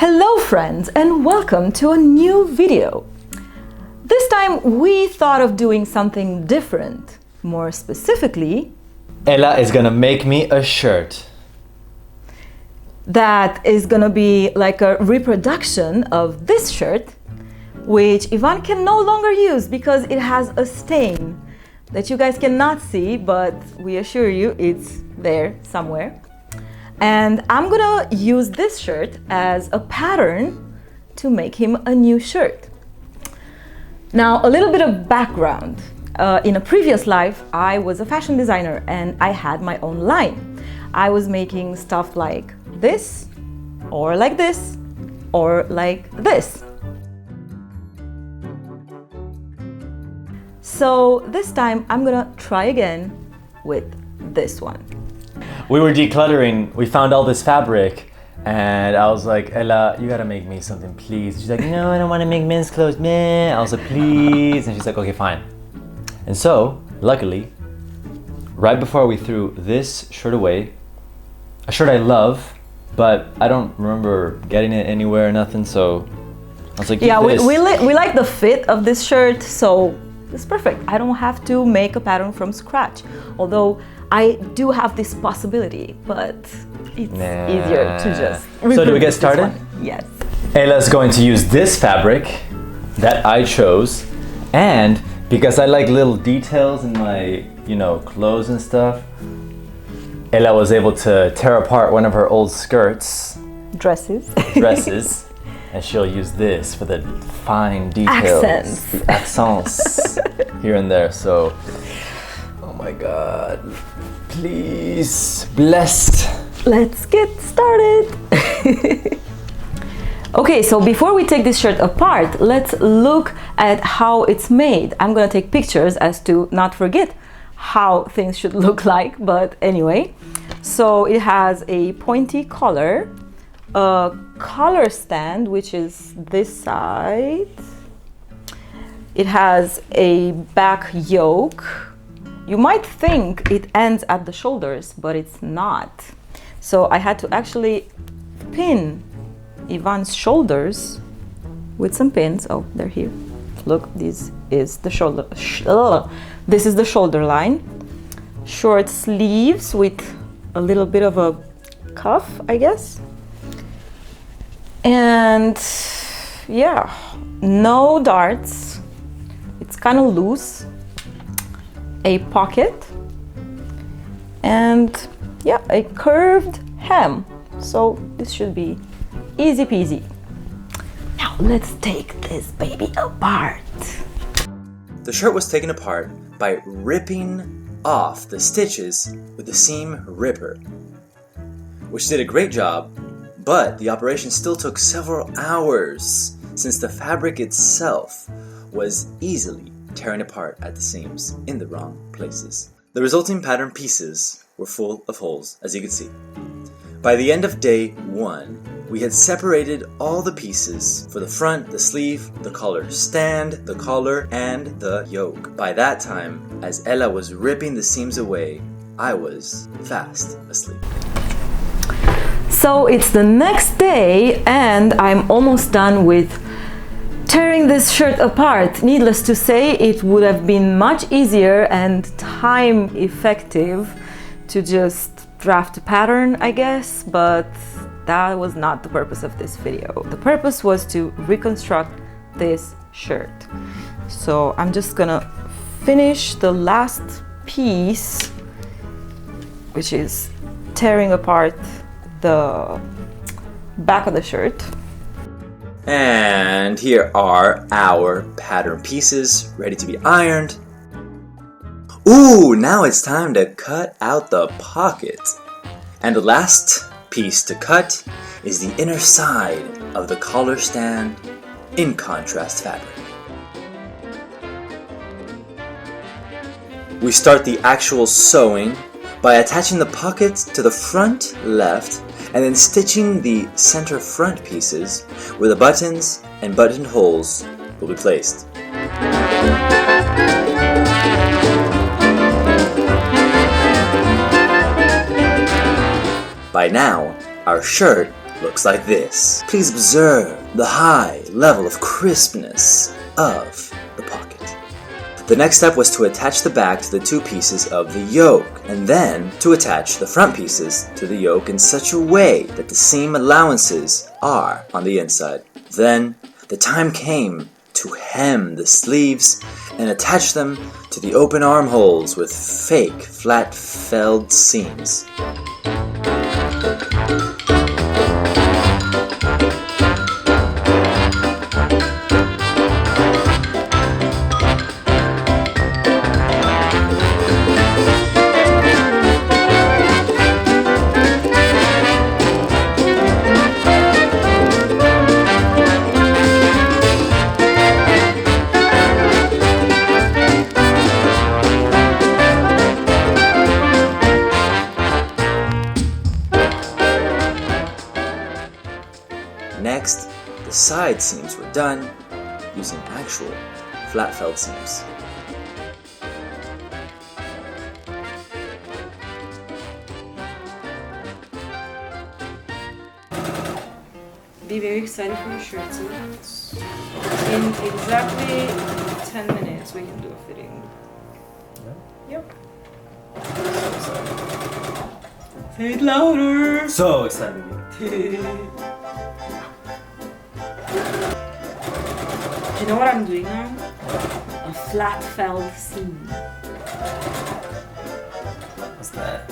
Hello friends and welcome to a new video. This time we thought of doing something different. More specifically, Ella is gonna make me a shirt. That is gonna be like a reproduction of this shirt, which Ivan can no longer use because it has a stain that you guys cannot see, but we assure you it's there somewhere. And I'm gonna use this shirt as a pattern to make him a new shirt. Now, a little bit of background. In a previous life, I was a fashion designer and I had my own line. I was making stuff like this, or like this, or like this. So this time I'm gonna try again with this one. We were decluttering, we found all this fabric, and I was like, Ella, you gotta make me something, please. She's like, no, I don't wanna make men's clothes, man. I was like, please. And she's like, okay, fine. And so, luckily, right before we threw this shirt away, a shirt I love, but I don't remember getting it anywhere or nothing, so I was like, yeah, we like the fit of this shirt, so it's perfect. I don't have to make a pattern from scratch, although I do have this possibility, but it's easier to just So do we get started? Yes. Ella's going to use this fabric that I chose, and because I like little details in my, clothes and stuff, Ella was able to tear apart one of her old skirts. Dresses. And she'll use this for the fine details. The accents here and there. So, oh my God, please, blessed. Let's get started. Okay, so before we take this shirt apart, let's look at how it's made. I'm gonna take pictures as to not forget how things should look like, but anyway. So it has a pointy collar, a collar stand, which is this side. It has a back yoke. You might think it ends at the shoulders, but it's not. So I had to actually pin Ivan's shoulders with some pins. Oh, they're here. Look, this is the shoulder. This is the shoulder line. Short sleeves with a little bit of a cuff, I guess. And yeah, no darts. It's kind of loose. A pocket. And yeah, a curved hem. So this should be easy peasy. Now let's take this baby apart. The shirt was taken apart by ripping off the stitches with the seam ripper, which did a great job, but the operation still took several hours since the fabric itself was easily tearing apart at the seams in the wrong places. The resulting pattern pieces were full of holes, as you can see. By the end of day 1, we had separated all the pieces for the front, the sleeve, the collar stand, the collar, and the yoke. By that time, as Ella was ripping the seams away, I was fast asleep. So it's the next day and I'm almost done with tearing this shirt apart. Needless to say, it would have been much easier and time effective to just draft a pattern, I guess, but that was not the purpose of this video. The purpose was to reconstruct this shirt. So I'm just gonna finish the last piece, which is tearing apart the back of the shirt. And here are our pattern pieces ready to be ironed. Ooh, now it's time to cut out the pocket. And the last piece to cut is the inner side of the collar stand in contrast fabric. We start the actual sewing by attaching the pocket to the front left and then stitching the center front pieces where the buttons and buttonholes will be placed. By now, our shirt looks like this. Please observe the high level of crispness of the pocket. The next step was to attach the back to the two pieces of the yoke, and then to attach the front pieces to the yoke in such a way that the seam allowances are on the inside. Then, the time came to hem the sleeves and attach them to the open armholes with fake flat felled seams. Next, the side seams were done using actual flat felled seams. Be very excited for your shirt. In exactly 10 minutes, we can do a fitting. Yep. Say it louder. So excited. Do you know what I'm doing now? A flat felled seam. What's that?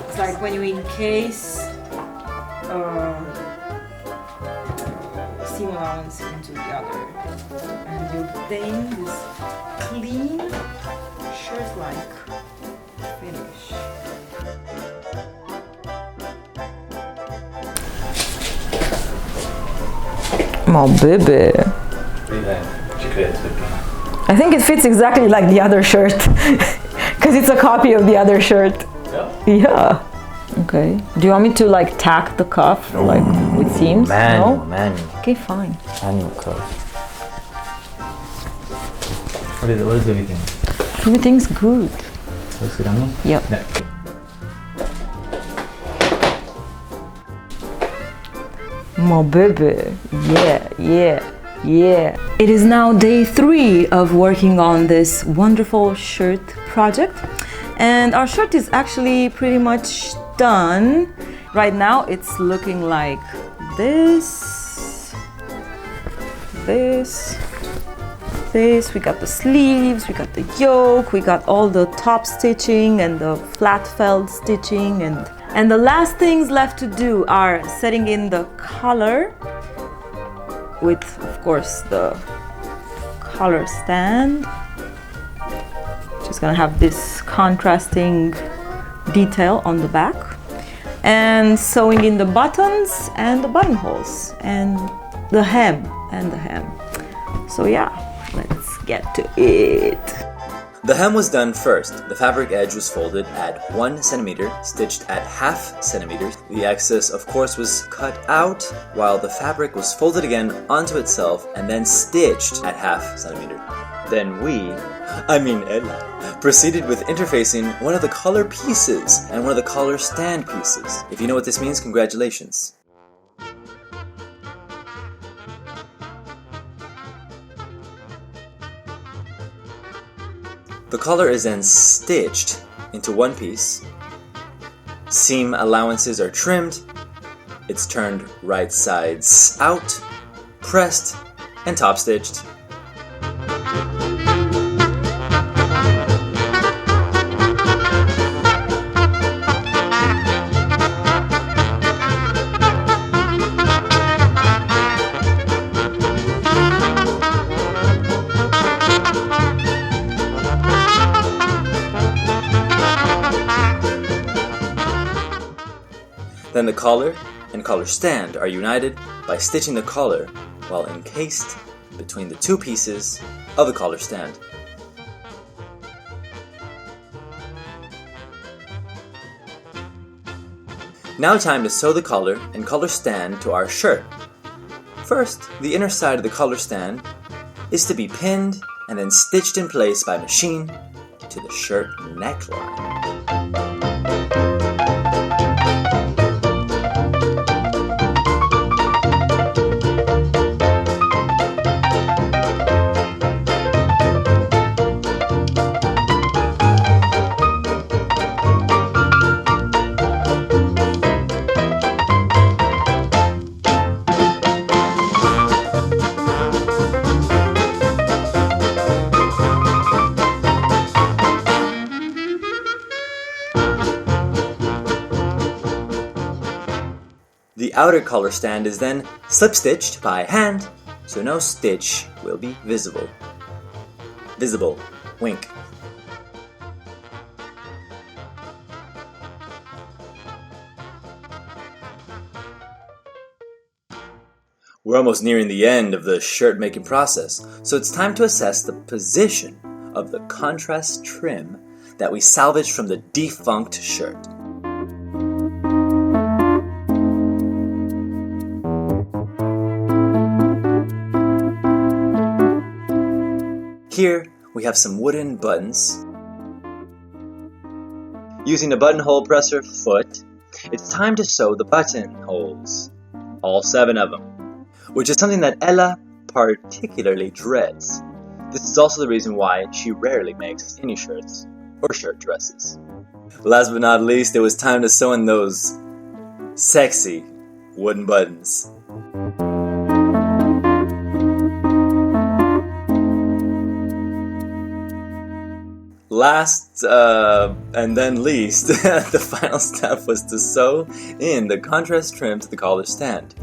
It's like when you encase seam allowance into the other, and you obtain this clean shirt-like finish. My baby. I think it fits exactly like the other shirt because it's a copy of the other shirt. Yeah. Okay. Do you want me to like tack the cuff like with seams? Manual, No? manual. Okay, fine. Manual cuff. What is everything? Everything's good. Looks good on me? Yep. Yeah. My baby. Yeah. It is now day 3 of working on this wonderful shirt project. And our shirt is actually pretty much done. Right now it's looking like this. We got the sleeves, we got the yoke, we got all the top stitching and the flat felled stitching, and the last things left to do are setting in the collar with, of course, the collar stand. Just gonna have this contrasting detail on the back, and sewing in the buttons and the buttonholes and the hem. So yeah, let's get to it. The hem was done first. The fabric edge was folded at 1 centimeter, stitched at ½ centimeter. The excess, of course, was cut out, while the fabric was folded again onto itself and then stitched at ½ centimeter. Then Ella, proceeded with interfacing one of the collar pieces and one of the collar stand pieces. If you know what this means, congratulations. The collar is then stitched into one piece. Seam allowances are trimmed. It's turned right sides out, pressed, and top stitched. Then the collar and collar stand are united by stitching the collar while encased between the two pieces of the collar stand. Now time to sew the collar and collar stand to our shirt. First, the inner side of the collar stand is to be pinned and then stitched in place by machine to the shirt neckline. outer collar stand is then slip-stitched by hand, so no stitch will be visible. Visible. Wink. We're almost nearing the end of the shirt making process, so it's time to assess the position of the contrast trim that we salvaged from the defunct shirt. Here we have some wooden buttons. Using a buttonhole presser foot, it's time to sew the buttonholes, all 7 of them, which is something that Ella particularly dreads. This is also the reason why she rarely makes any shirts or shirt dresses. Last but not least, it was time to sew in those sexy wooden buttons. Last and then least, the final step was to sew in the contrast trim to the collar stand.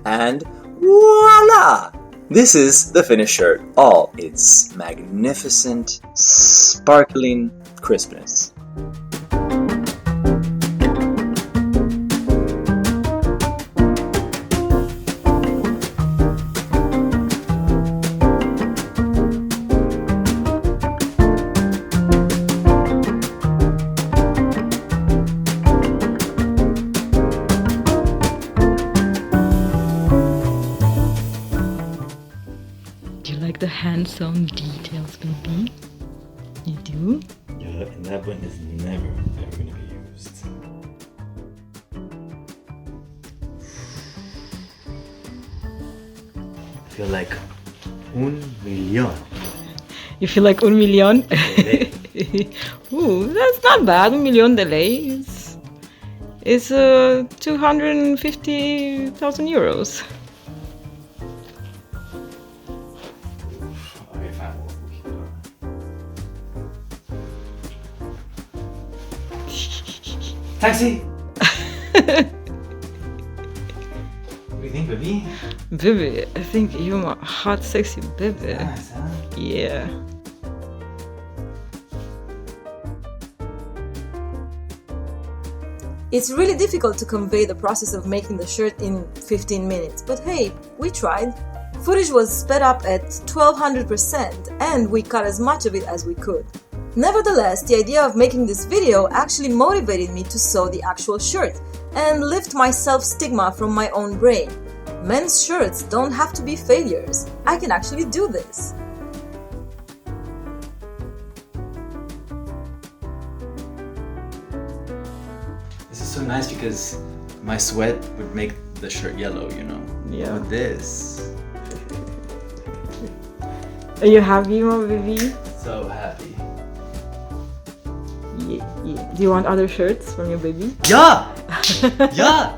And voila! This is the finished shirt, all its magnificent, sparkling crispness. The hand-sewn details, baby. You do? Yeah, and that button is never, ever gonna be used. I feel like 1,000,000. You feel like 1,000,000? Ooh, that's not bad. 1,000,000 delay is 250,000 euros. Taxi! What do you think, baby? Baby, I think you're a hot, sexy baby. Nice, huh? Yeah. It's really difficult to convey the process of making the shirt in 15 minutes, but hey, we tried. Footage was sped up at 1200% and we cut as much of it as we could. Nevertheless, the idea of making this video actually motivated me to sew the actual shirt and lift my self-stigma from my own brain. Men's shirts don't have to be failures. I can actually do this. This is so nice because my sweat would make the shirt yellow, you know? Yeah. With this. Are you happy, my baby? So happy. Yeah. Do you want other shirts from your baby? Yeah! Yeah!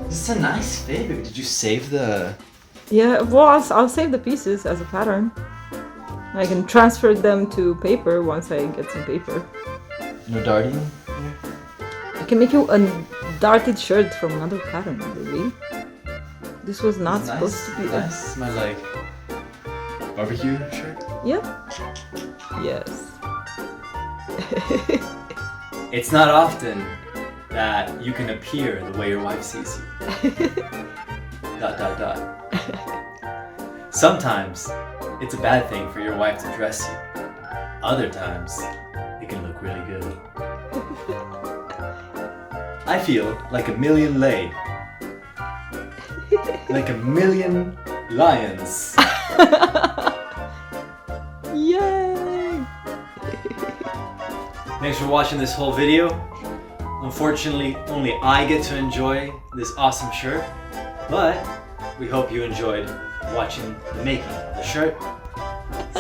This is a nice fit, baby. Did you save the... Yeah, well, I'll save the pieces as a pattern. I can transfer them to paper once I get some paper. No darting? I can make you a darted shirt from another pattern, baby. This was not supposed to be nice. My like barbecue shirt? Yeah. Yes. It's not often that you can appear the way your wife sees you. ... Sometimes it's a bad thing for your wife to dress you. Other times it can look really good. I feel like 1,000,000 laid. Like 1,000,000 lions. Yay! Thanks for watching this whole video. Unfortunately, only I get to enjoy this awesome shirt, but we hope you enjoyed watching the making of the shirt.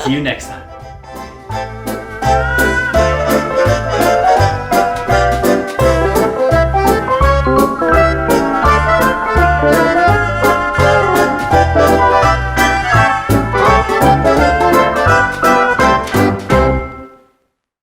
See you next time.